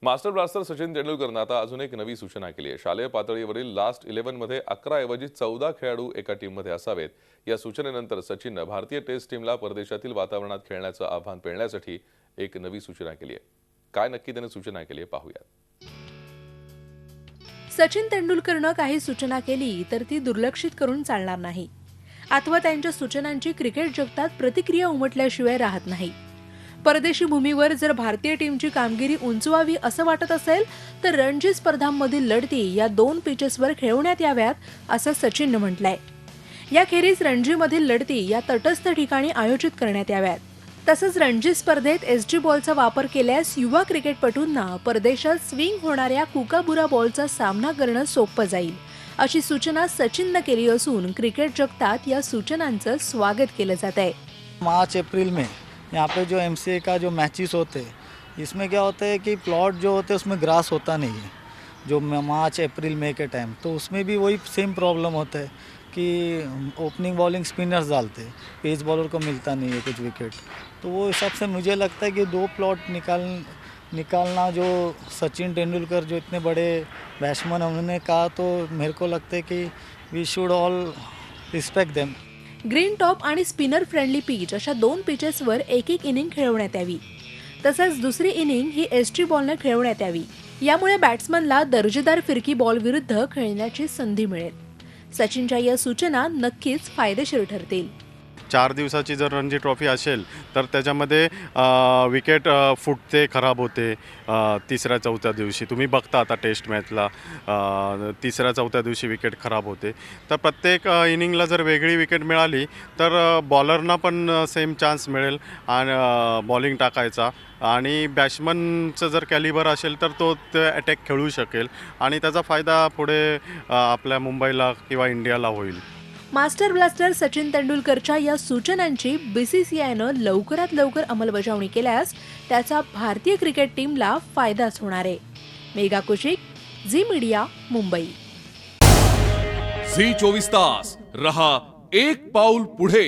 Master blaster Sachin तेंडुलकरनं आता अजून एक नवी सूचना केली आहे। शालेय पातळीवरील लास्ट 11 मध्ये 11 ऐवजी 14 खेळाडू एका टीममध्ये असावेत। या सूचनेनंतर सचिननं भारतीय टेस्ट टीमला परदेशातील वातावरणात खेळण्याचं आव्हान पेलण्यासाठी एक नवी सूचना केली आहे। काय नक्की त्याने सूचना केली आहे पाहूया। सचिन तेंडुलकरनं काही सूचना केली तर ती दुर्लक्षित करून चालणार नाही, अथवा त्यांच्या सूचनांची क्रिकेट जगतात प्रतिक्रिया उमटल्याशिवाय राहत नाही। परदेशी भूमीवर जर भारतीय टीमची कामगिरी उंचवावी असं वाटत असेल तर रणजी स्पर्धांमधील लढती या 2 पिचेसवर खेळवण्यात याव्यात असं सचिननं म्हटलंय। याखेरीज रणजीमधील लढती या तटस्थ ठिकाणी आयोजित करण्यात याव्यात। तसंच रणजी स्पर्धेत एसजी बॉलचा वापर केल्यास युवा क्रिकेटपटूंना परदेशात स्विंग होणाऱ्या कुकाबुरा बॉलचा सामना करणं सोपं जाईल, अशी सूचना सचिननं केली असून क्रिकेट जगतात या सूचनांचं स्वागत केलं जात आहे। मार्च अप्रैल में यहाँ पे जो एमसीए का जो मैचेस होते हैं इसमें क्या होता है कि प्लॉट जो होते हैं उसमें ग्रास होता नहीं है, जो मार्च अप्रैल मई के टाइम, तो उसमें भी वही सेम प्रॉब्लम होता है कि ओपनिंग बॉलिंग स्पिनर्स डालते हैं, पेस बॉलर को मिलता नहीं है कुछ विकेट। तो वो हिसाब से मुझे लगता है कि 2 प्लॉट निकालना जो सचिन तेंदुलकर जो इतने बड़े बैट्समैन उन्होंने कहा, तो मेरे को लगता है कि we should all respect them. Green top आणि स्पिनर फ्रेंडली पिच अशा 2 पिचेसवर एक इनिंग खेळवण्यात यावी। तसंच दुसरी इनिंग ही एसटी बॉलने खेळवण्यात यावी। यामुळे बॅट्समनला दर्जेदार फिरकी बॉल विरुद्ध खेळण्याची संधी मिळेल। सचिनच्या या सूचना नक्कीच फायदेशीर ठरतील। 4 दिवसाची जर रणजी ट्रॉफी असेल तर त्याच्यामध्ये विकेट फुटते, खराब होते। तिसऱ्या चौथ्या दिवशी तुम्ही बघता आता टेस्ट मॅचला तिसऱ्या चौथ्या दिवशी विकेट खराब होते। तर प्रत्येक इनिंगला जर वेगळी विकेट मिळाली तर बॉलरना पण सेम चान्स मिळेल आणि बॉलिंग टाकायचा, आणि बॅट्समनचं जर कॅलिबर असेल तर तो ते अटॅक खेळू शकेल आणि त्याचा फायदा पुढे आपल्या मुंबईला किंवा इंडियाला होईल। मास्टर ब्लास्टर सचिन तेंडुलकरच्या या सूचनांची बीसीसीआयनं लवकरात लवकर अंमलबजावणी केल्यास त्याचा भारतीय क्रिकेट टीमला फायदाच होणार आहे। मेघा कुशिक, झी मीडिया, मुंबई। झी 24 तास रहा एक पाऊल पुढे।